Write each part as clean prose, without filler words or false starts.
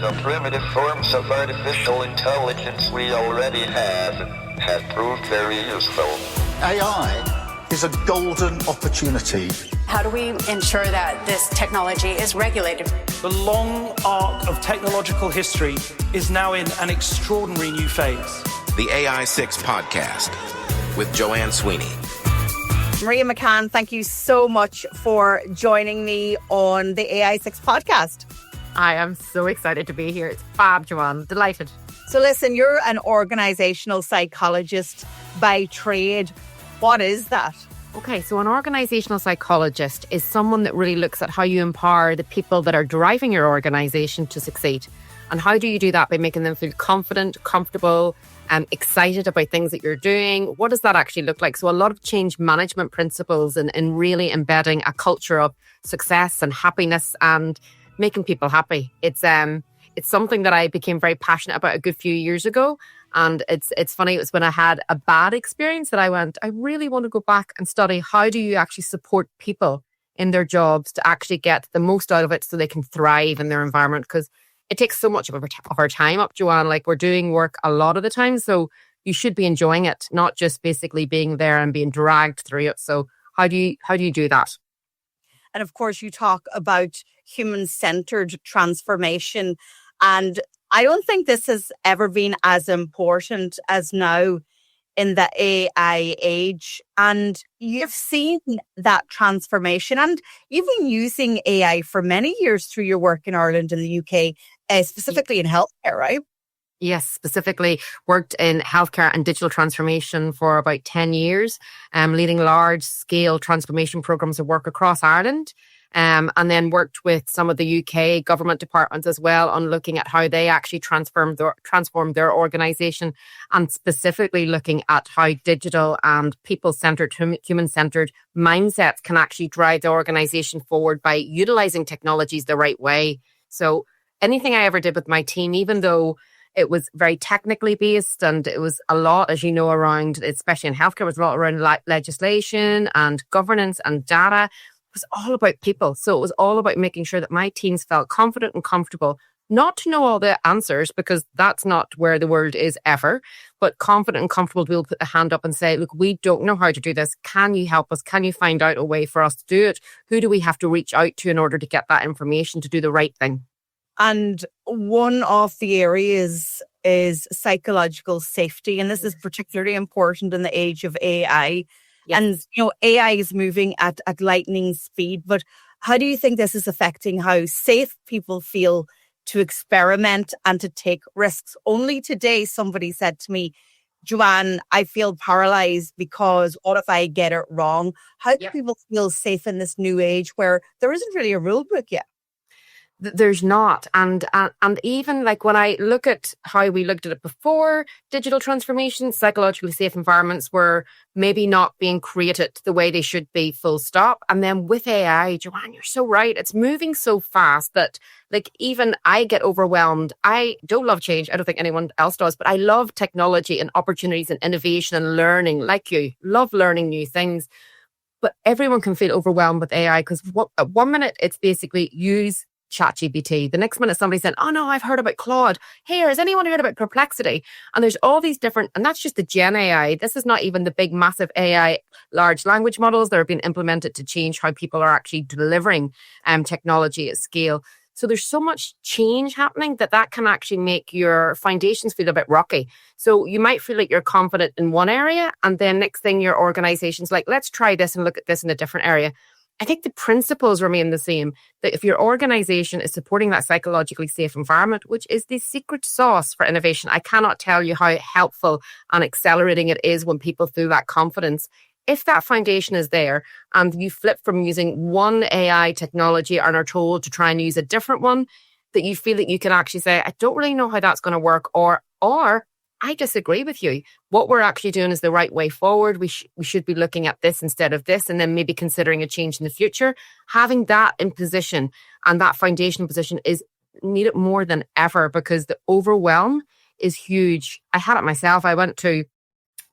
the primitive forms of artificial intelligence we already have proved very useful. AI is a golden opportunity. How do we ensure that this technology is regulated? The long arc of technological history is now in an extraordinary new phase. The AI6 podcast with Joanne Sweeney. Maria McCann, thank you so much for joining me on the AI6 podcast. I am so excited to be here. It's fab, Joanne. Delighted. So listen, you're an organisational psychologist by trade. What is that? Okay, so an organisational psychologist is someone that really looks at how you empower the people that are driving your organisation to succeed. And how do you do that? By making them feel confident, comfortable, and excited about things that you're doing. What does that actually look like? So a lot of change management principles and really embedding a culture of success and happiness and making people happy. It's something that I became very passionate about a good few years ago. And it's funny, it was when I had a bad experience that I went, I really want to go back and study how do you actually support people in their jobs to actually get the most out of it so they can thrive in their environment. Because it takes so much of our time up, Joanne. Like, we're doing work a lot of the time. So you should be enjoying it, not just basically being there and being dragged through it. So how do you do that? And of course, you talk about human-centered transformation. And I don't think this has ever been as important as now in the AI age. And you've seen that transformation. And you've been using AI for many years through your work in Ireland and the UK, specifically in healthcare, right? Yes, specifically worked in healthcare and digital transformation for about 10 years, leading large-scale transformation programs of work across Ireland. And then worked with some of the UK government departments as well on looking at how they actually transform their organisation, and specifically looking at how digital and people-centred, human-centred mindsets can actually drive the organisation forward by utilising technologies the right way. So anything I ever did with my team, even though it was very technically based and it was a lot, as you know, around, especially in healthcare, it was a lot around legislation and governance and data. It was all about people. So it was all about making sure that my teams felt confident and comfortable, not to know all the answers, because that's not where the world is ever, but confident and comfortable to be able to put a hand up and say, look, we don't know how to do this. Can you help us? Can you find out a way for us to do it? Who do we have to reach out to in order to get that information to do the right thing? And one of the areas is psychological safety. And this is particularly important in the age of AI. Yes. And, AI is moving at lightning speed. But how do you think this is affecting how safe people feel to experiment and to take risks? Only today, somebody said to me, Joanne, I feel paralyzed because what if I get it wrong? How do people feel safe in this new age where there isn't really a rule book yet? There's not. And even like when I look at how we looked at it before, digital transformation, psychologically safe environments were maybe not being created the way they should be, full stop. And then with AI, Joanne, you're so right. It's moving so fast that like even I get overwhelmed. I don't love change. I don't think anyone else does, but I love technology and opportunities and innovation and learning, like you. Love learning new things. But everyone can feel overwhelmed with AI because at 1 minute it's basically use ChatGPT. The next minute somebody said, oh no, I've heard about Claude. Hey, has anyone heard about Perplexity? And there's all these different, and that's just the Gen AI. This is not even the big massive AI large language models that are being implemented to change how people are actually delivering technology at scale. So there's so much change happening that can actually make your foundations feel a bit rocky. So you might feel like you're confident in one area, and then next thing your organization's like, let's try this and look at this in a different area. I think the principles remain the same, that if your organization is supporting that psychologically safe environment, which is the secret sauce for innovation, I cannot tell you how helpful and accelerating it is when people feel that confidence. If that foundation is there and you flip from using one AI technology and are told to try and use a different one, that you feel that you can actually say, I don't really know how that's going to work, or I disagree with you. What we're actually doing is the right way forward. We should be looking at this instead of this, and then maybe considering a change in the future. Having that in position and that foundation position is needed more than ever because the overwhelm is huge. I had it myself. I went to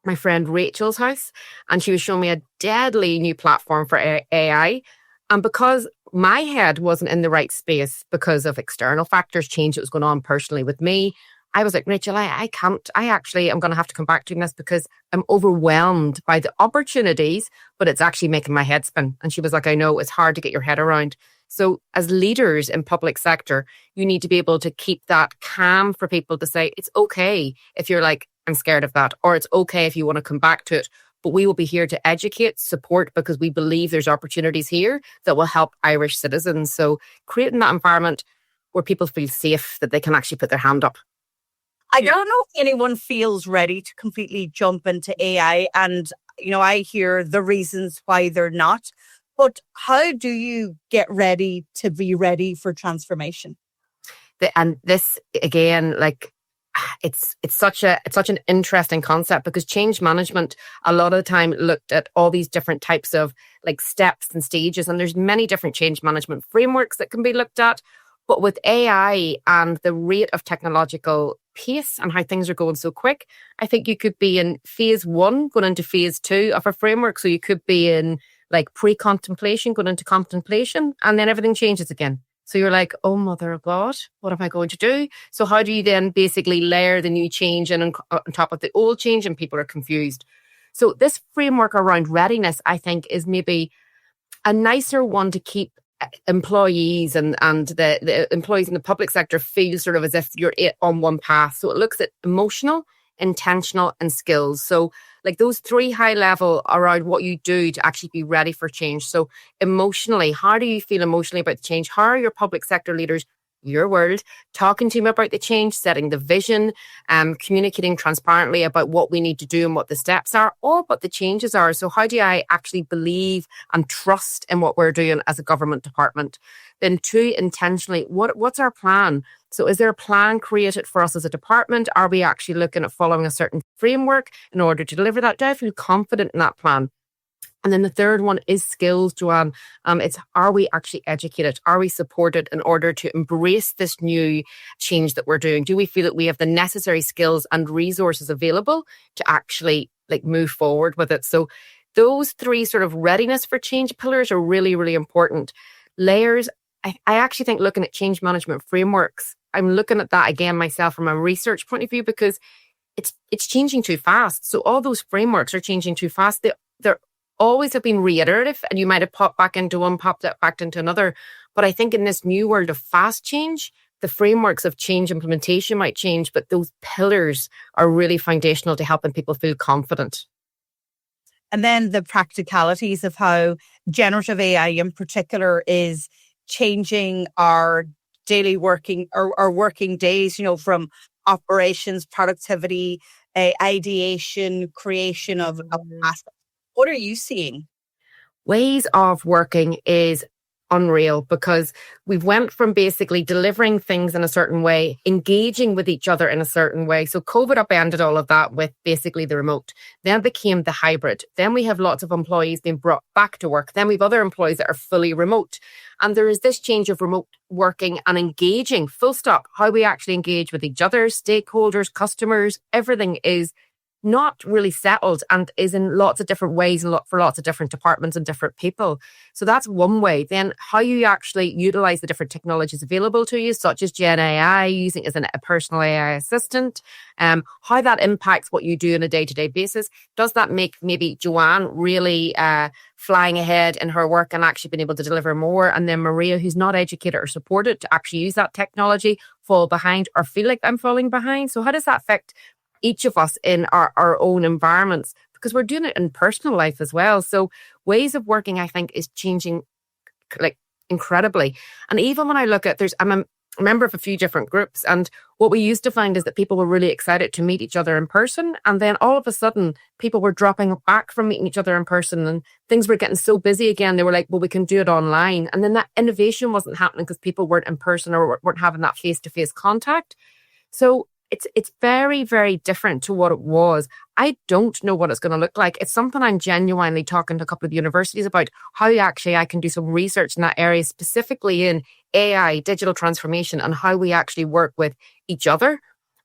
my friend Rachel's house and she was showing me a deadly new platform for AI. And because my head wasn't in the right space because of external factors, change that was going on personally with me. I was like, Rachel, I can't. I actually am going to have to come back to this because I'm overwhelmed by the opportunities, but it's actually making my head spin. And she was like, I know, it's hard to get your head around. So as leaders in public sector, you need to be able to keep that calm for people to say, it's okay if you're like, I'm scared of that, or it's okay if you want to come back to it. But we will be here to educate, support, because we believe there's opportunities here that will help Irish citizens. So creating that environment where people feel safe, that they can actually put their hand up. I don't know if anyone feels ready to completely jump into AI. And, I hear the reasons why they're not. But how do you get ready to be ready for transformation? And this, again, like, it's such an interesting concept, because change management a lot of the time looked at all these different types of like steps and stages, and there's many different change management frameworks that can be looked at. But with AI and the rate of technological pace and how things are going so quick, I think you could be in phase 1 going into phase 2 of a framework. So you could be in like pre-contemplation going into contemplation, and then everything changes again. So you're like, oh, mother of God, what am I going to do? So how do you then basically layer the new change in on top of the old change, and people are confused? So this framework around readiness, I think, is maybe a nicer one to keep employees and the employees in the public sector feel sort of as if you're on one path. So it looks at emotional, intentional, and skills. So like those 3 high level around what you do to actually be ready for change. So emotionally, how do you feel emotionally about the change? How are your public sector leaders, your world, talking to them about the change, setting the vision, communicating transparently about what we need to do and what the steps are, or what the changes are? So how do I actually believe and trust in what we're doing as a government department? Then 2, intentionally, what's our plan? So is there a plan created for us as a department? Are we actually looking at following a certain framework in order to deliver that? Do I feel confident in that plan? And then the third one is skills, Joanne. It's, are we actually educated? Are we supported in order to embrace this new change that we're doing? Do we feel that we have the necessary skills and resources available to actually like move forward with it? So those 3 sort of readiness for change pillars are really, really important. Layers, I actually think looking at change management frameworks, I'm looking at that again myself from a research point of view, because it's changing too fast. So all those frameworks are changing too fast. They're always have been reiterative, and you might have popped back into one, popped back into another. But I think in this new world of fast change, the frameworks of change implementation might change, but those pillars are really foundational to helping people feel confident. And then the practicalities of how generative AI in particular is changing our daily working or our working days, from operations, productivity, ideation, creation of assets. What are you seeing? Ways of working is unreal, because we've went from basically delivering things in a certain way, engaging with each other in a certain way. So COVID upended all of that with basically the remote. Then became the hybrid. Then we have lots of employees being brought back to work. Then we have other employees that are fully remote. And there is this change of remote working and engaging, full stop. How we actually engage with each other, stakeholders, customers, everything is not really settled and is in lots of different ways and for lots of different departments and different people. So that's one way. Then how you actually utilize the different technologies available to you, such as Gen AI, using it as a personal AI assistant, how that impacts what you do on a day-to-day basis. Does that make maybe Joanne really flying ahead in her work and actually being able to deliver more? And then Maria, who's not educated or supported to actually use that technology, fall behind or feel like I'm falling behind? So how does that affect each of us in our own environments, because we're doing it in personal life as well? So ways of working, I think, is changing like incredibly. And even when I look at, I'm a member of a few different groups, and what we used to find is that people were really excited to meet each other in person, and then all of a sudden people were dropping back from meeting each other in person, and things were getting so busy again, they were like, well, we can do it online. And then that innovation wasn't happening because people weren't in person or weren't having that face-to-face contact. So it's very, very different to what it was. I don't know what it's going to look like. It's something I'm genuinely talking to a couple of universities about, how actually I can do some research in that area, specifically in AI, digital transformation, and how we actually work with each other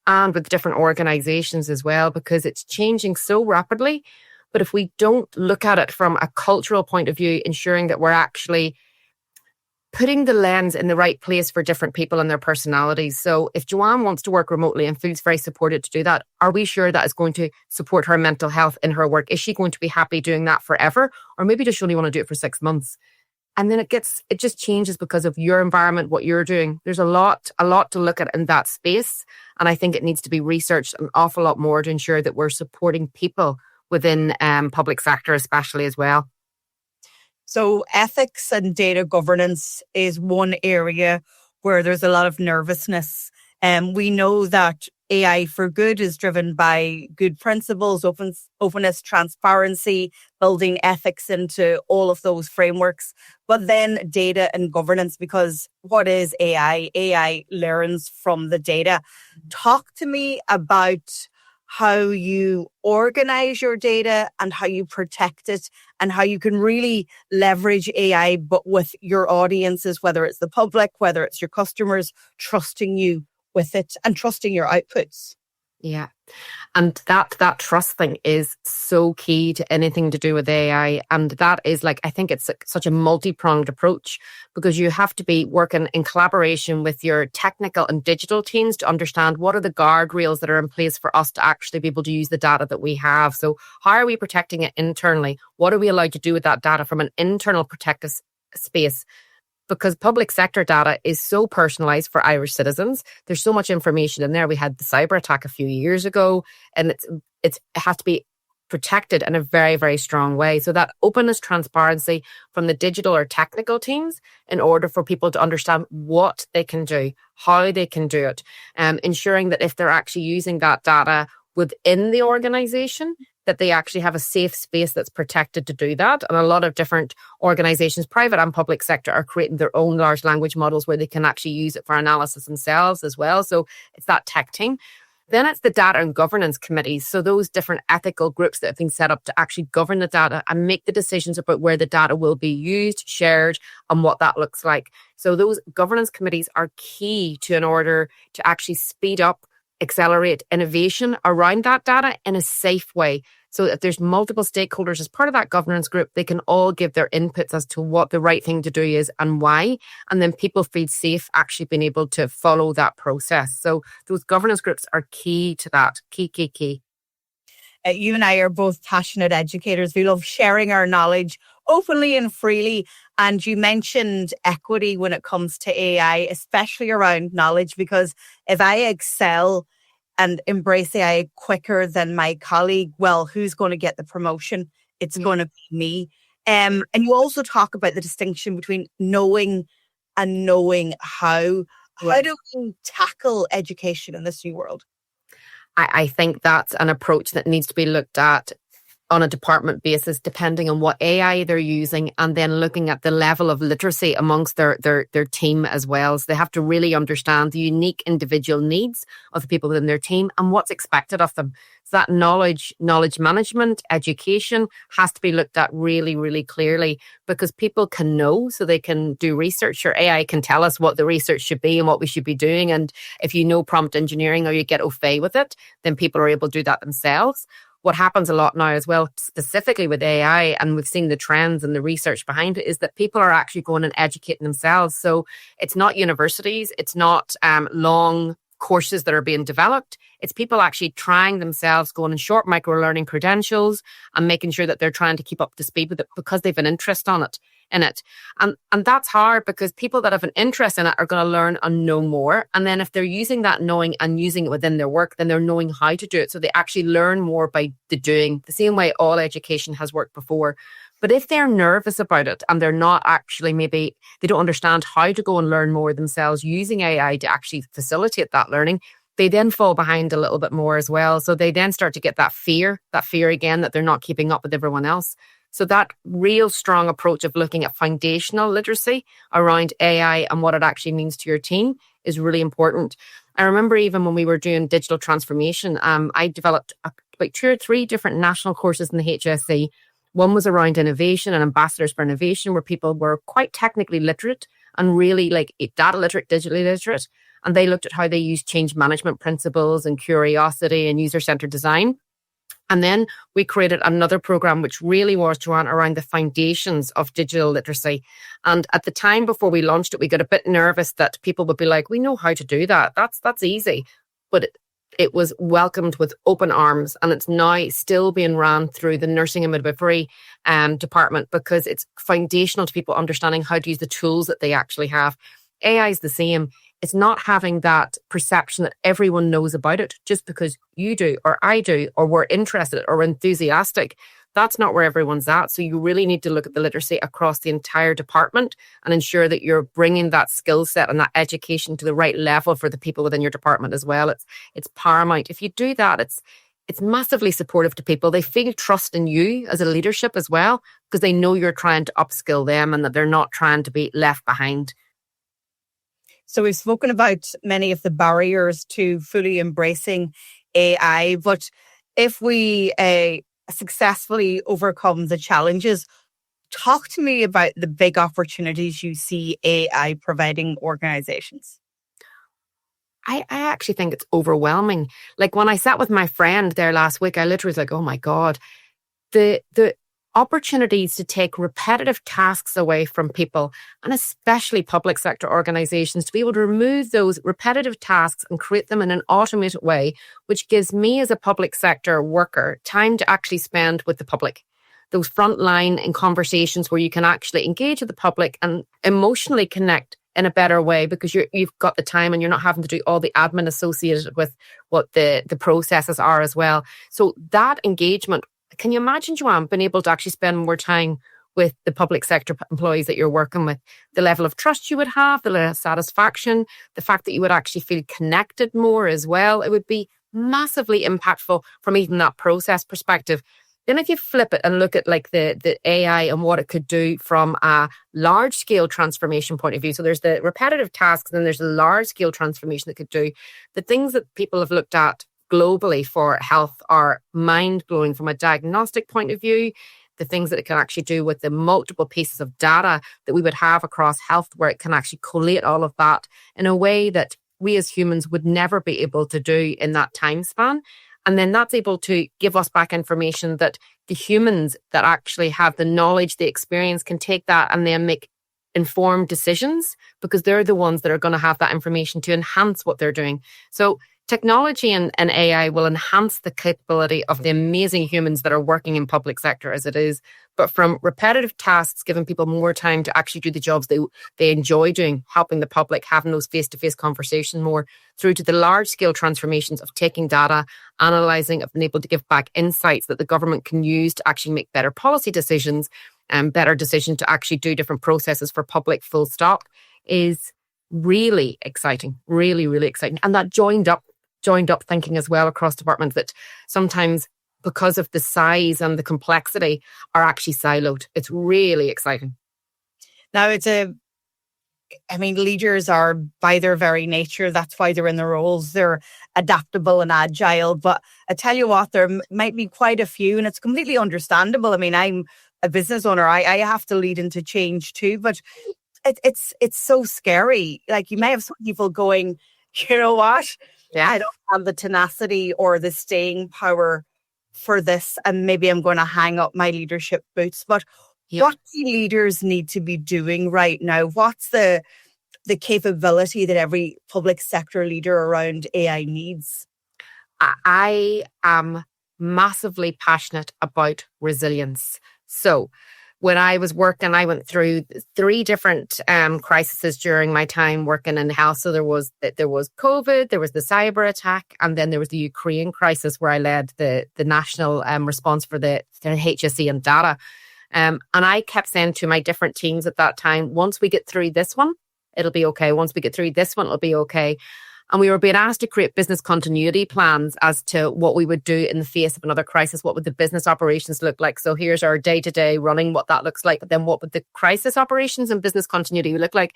and with different organizations as well, because it's changing so rapidly. But if we don't look at it from a cultural point of view, ensuring that we're actually putting the lens in the right place for different people and their personalities. So if Joanne wants to work remotely and feels very supported to do that, are we sure that is going to support her mental health in her work? Is she going to be happy doing that forever? Or maybe does she only want to do it for 6 months? And then it just changes because of your environment, what you're doing. There's a lot to look at in that space. And I think it needs to be researched an awful lot more to ensure that we're supporting people within public sector, especially as well. So ethics and data governance is one area where there's a lot of nervousness. We know that AI for good is driven by good principles, openness, transparency, building ethics into all of those frameworks. But then data and governance, because what is AI? AI learns from the data. Talk to me about how you organize your data and how you protect it and how you can really leverage AI, but with your audiences, whether it's the public, whether it's your customers, trusting you with it and trusting your outputs. Yeah. And that trust thing is so key to anything to do with AI. And that is I think it's such a multi-pronged approach, because you have to be working in collaboration with your technical and digital teams to understand what are the guardrails that are in place for us to actually be able to use the data that we have. So how are we protecting it internally? What are we allowed to do with that data from an internal protective space? Because public sector data is so personalized for Irish citizens. There's so much information in there. We had the cyber attack a few years ago, and it has to be protected in a very, very strong way. So that openness, transparency from the digital or technical teams in order for people to understand what they can do, how they can do it, ensuring that if they're actually using that data within the organization, that they actually have a safe space that's protected to do that. And a lot of different organizations, private and public sector, are creating their own large language models where they can actually use it for analysis themselves as well. So it's that tech team. Then it's the data and governance committees. So those different ethical groups that have been set up to actually govern the data and make the decisions about where the data will be used, shared, and what that looks like. So those governance committees are key to in order to actually speed up, accelerate innovation around that data in a safe way. So if there's multiple stakeholders as part of that governance group, they can all give their inputs as to what the right thing to do is and why. And then people feel safe actually being able to follow that process. So those governance groups are key to that. Key. You and I are both passionate educators. We love sharing our knowledge openly and freely. And you mentioned equity when it comes to AI, especially around knowledge, because if I excel and embrace AI quicker than my colleague, well, who's going to get the promotion? It's going to be me. And you also talk about the distinction between knowing and knowing how. How do we tackle education in this new world? I think that's an approach that needs to be looked at on a department basis, depending on what AI they're using, and then looking at the level of literacy amongst their team as well. So they have to really understand the unique individual needs of the people within their team and what's expected of them. So that knowledge management, education has to be looked at really, really clearly, because people can know, so they can do research, or AI can tell us what the research should be and what we should be doing. And if you know prompt engineering or you get au fait with it, then people are able to do that themselves. What happens a lot now as well, specifically with AI, and we've seen the trends and the research behind it, is that people are actually going and educating themselves. So it's not universities, it's not long courses that are being developed. It's people actually trying themselves, going in short micro-learning credentials and making sure that they're trying to keep up to speed with it because they've an interest in it. And that's hard, because people that have an interest in it are going to learn and know more. And then if they're using that knowing and using it within their work, then they're knowing how to do it. So they actually learn more by the doing, the same way all education has worked before. But if they're nervous about it and they're not actually, maybe they don't understand how to go and learn more themselves using AI to actually facilitate that learning, they then fall behind a little bit more as well. So they then start to get that fear again, that they're not keeping up with everyone else. So that real strong approach of looking at foundational literacy around AI and what it actually means to your team is really important. I remember even when we were doing digital transformation, I developed about 2 or 3 different national courses in the HSC. One was around innovation and ambassadors for innovation, where people were quite technically literate and really data literate, digitally literate. And they looked at how they use change management principles and curiosity and user-centered design. And then we created another program, which really was, Joanne, around the foundations of digital literacy. And at the time before we launched it, we got a bit nervous that people would be like, we know how to do that. That's easy. But it was welcomed with open arms, and it's now still being run through the nursing and midwifery department, because it's foundational to people understanding how to use the tools that they actually have. AI is the same. It's not having that perception that everyone knows about it just because you do or I do or we're interested or enthusiastic. That's not where everyone's at. So you really need to look at the literacy across the entire department and ensure that you're bringing that skill set and that education to the right level for the people within your department as well. It's paramount. If you do that, it's massively supportive to people. They feel trust in you as a leadership as well, because they know you're trying to upskill them and that they're not trying to be left behind. So we've spoken about many of the barriers to fully embracing AI, but if we successfully overcome the challenges, talk to me about the big opportunities you see AI providing organizations. I actually think it's overwhelming. Like when I sat with my friend there last week, I literally was like, oh my God, the opportunities to take repetitive tasks away from people, and especially public sector organizations, to be able to remove those repetitive tasks and create them in an automated way, which gives me as a public sector worker time to actually spend with the public. Those front line in conversations where you can actually engage with the public and emotionally connect in a better way, because you've got the time and you're not having to do all the admin associated with what the processes are as well. So that engagement, can you imagine, Joanne, being able to actually spend more time with the public sector employees that you're working with? The level of trust you would have, the level of satisfaction, the fact that you would actually feel connected more as well. It would be massively impactful from even that process perspective. Then if you flip it and look at like the AI and what it could do from a large scale transformation point of view. So there's the repetitive tasks and then there's the large scale transformation it could do. The things that people have looked at globally for health are mind-blowing from a diagnostic point of view. The things that it can actually do with the multiple pieces of data that we would have across health, where it can actually collate all of that in a way that we as humans would never be able to do in that time span. And then that's able to give us back information that the humans that actually have the knowledge, the experience, can take that and then make informed decisions, because they're the ones that are going to have that information to enhance what they're doing. So technology and AI will enhance the capability of the amazing humans that are working in public sector as it is. But from repetitive tasks, giving people more time to actually do the jobs they enjoy doing, helping the public, having those face-to-face conversations more, through to the large-scale transformations of taking data, analysing, and being able to give back insights that the government can use to actually make better policy decisions and better decisions to actually do different processes for public, full stop, is really exciting, really, really exciting. And that joined up thinking as well across departments that sometimes, because of the size and the complexity, are actually siloed. It's really exciting. Now leaders are, by their very nature, that's why they're in the roles. They're adaptable and agile. But I tell you what, there might be quite a few, and it's completely understandable. I mean, I'm a business owner. I have to lead into change too, but it's so scary. Like, you may have some people going, you know what? Yeah. I don't have the tenacity or the staying power for this, and maybe I'm going to hang up my leadership boots. But what do leaders need to be doing right now? What's the capability that every public sector leader around AI needs? I am massively passionate about resilience. So when I was working, I went through 3 different crises during my time working in health. So there was COVID, there was the cyber attack, and then there was the Ukraine crisis, where I led the national response for the HSE and data. And I kept saying to my different teams at that time, once we get through this one, it'll be okay. Once we get through this one, it'll be okay. And we were being asked to create business continuity plans as to what we would do in the face of another crisis. What would the business operations look like? So here's our day-to-day running, what that looks like. But then what would the crisis operations and business continuity look like?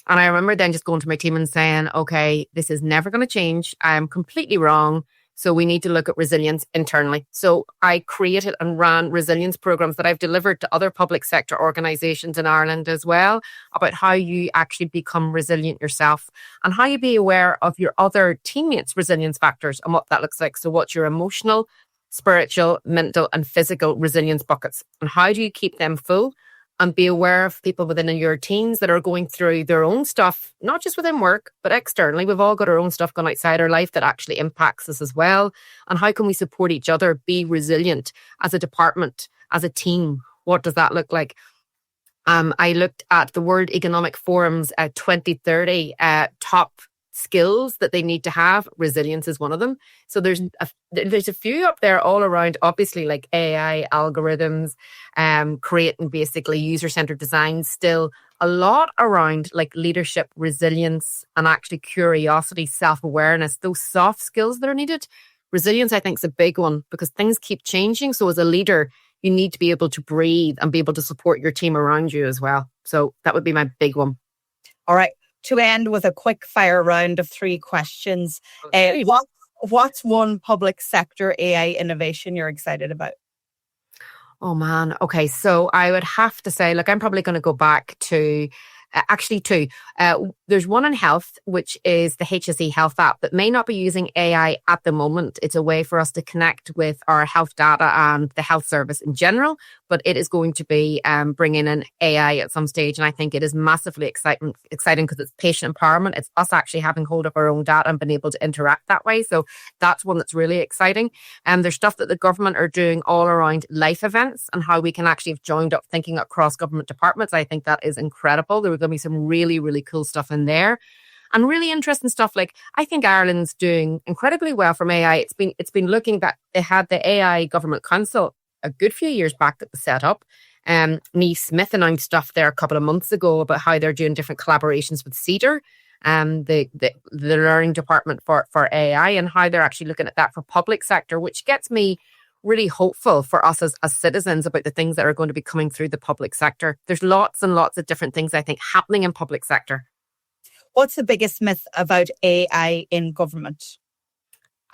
And I remember then just going to my team and saying, okay, this is never going to change. I am completely wrong. So we need to look at resilience internally. So I created and ran resilience programs that I've delivered to other public sector organisations in Ireland as well, about how you actually become resilient yourself and how you be aware of your other teammates' resilience factors and what that looks like. So what's your emotional spiritual, mental, and physical resilience buckets. And how do you keep them full? And be aware of people within your teams that are going through their own stuff, not just within work, but externally. We've all got our own stuff going outside our life that actually impacts us as well. And how can we support each other, be resilient as a department, as a team? What does that look like? I looked at the World Economic Forum's 2030 top skills that they need to have. Resilience is one of them. So there's a few up there all around, obviously, like AI, algorithms, creating basically user-centered design. Still a lot around like leadership, resilience, and actually curiosity, self-awareness, those soft skills that are needed. Resilience, I think, is a big one because things keep changing. So as a leader, you need to be able to breathe and be able to support your team around you as well. So that would be my big one. All right. To end with a quick fire round of 3 questions. What's one public sector AI innovation you're excited about? Oh man. Okay. So I would have to say, look, I'm probably going to go back to actually 2. There's one in health, which is the HSE Health app that may not be using AI at the moment. It's a way for us to connect with our health data and the health service in general, but it is going to be bringing in AI at some stage. And I think it is massively exciting because it's patient empowerment. It's us actually having hold of our own data and being able to interact that way. So that's one that's really exciting. And there's stuff that the government are doing all around life events and how we can actually have joined up thinking across government departments. I think that is incredible. There going to be some really, really cool stuff in there. And really interesting stuff. Like, I think Ireland's doing incredibly well from AI. It's been looking that they had the AI Government Council a good few years back that was set up. Niamh Smith announced stuff there a couple of months ago about how they're doing different collaborations with CEDAR, the learning department for AI, and how they're actually looking at that for public sector, which gets me really hopeful for us as citizens about the things that are going to be coming through the public sector. There's lots and lots of different things, I think, happening in public sector. What's the biggest myth about AI in government?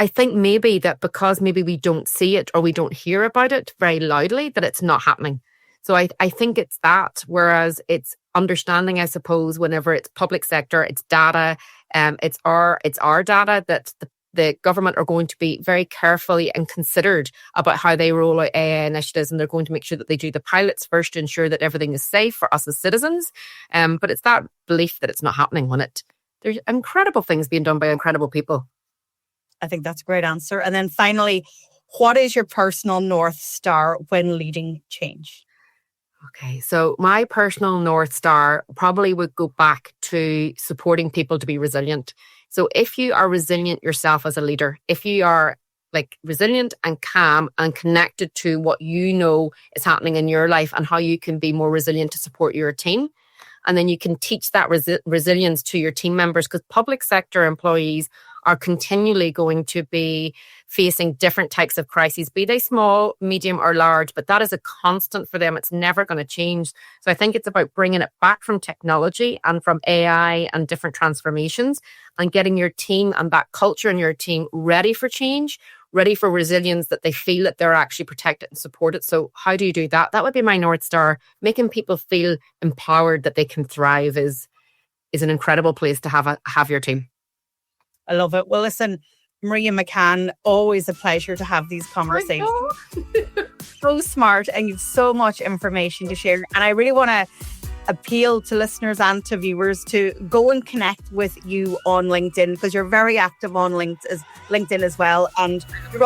I think maybe that because maybe we don't see it or we don't hear about it very loudly, that it's not happening. So I think it's that, whereas it's understanding, I suppose, whenever it's public sector, it's data, it's our data that the government are going to be very carefully and considered about how they roll out AI initiatives, and they're going to make sure that they do the pilots first to ensure that everything is safe for us as citizens. But it's that belief that it's not happening when there's incredible things being done by incredible people. I think that's a great answer. And then finally, what is your personal North Star when leading change? Okay, so my personal North Star probably would go back to supporting people to be resilient. So if you are resilient yourself as a leader, if you are like resilient and calm and connected to what you know is happening in your life and how you can be more resilient to support your team, and then you can teach that resilience to your team members, because public sector employees are continually going to be facing different types of crises, be they small, medium or large, but that is a constant for them. It's never going to change. So I think it's about bringing it back from technology and from AI and different transformations and getting your team and that culture in your team ready for change, ready for resilience, that they feel that they're actually protected and supported. So how do you do that? That would be my North Star. Making people feel empowered that they can thrive is an incredible place to have your team. I love it. Well, listen, Maria McCann, always a pleasure to have these conversations. So smart, and you've so much information to share. And I really want to appeal to listeners and to viewers to go and connect with you on LinkedIn, because you're very active on LinkedIn as well. And you're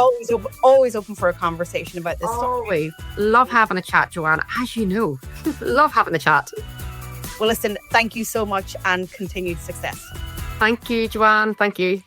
always open for a conversation about this stuff. Always. Love having a chat, Joanna, as you know. Love having a chat. Well, listen, thank you so much and continued success. Thank you, Joanne. Thank you.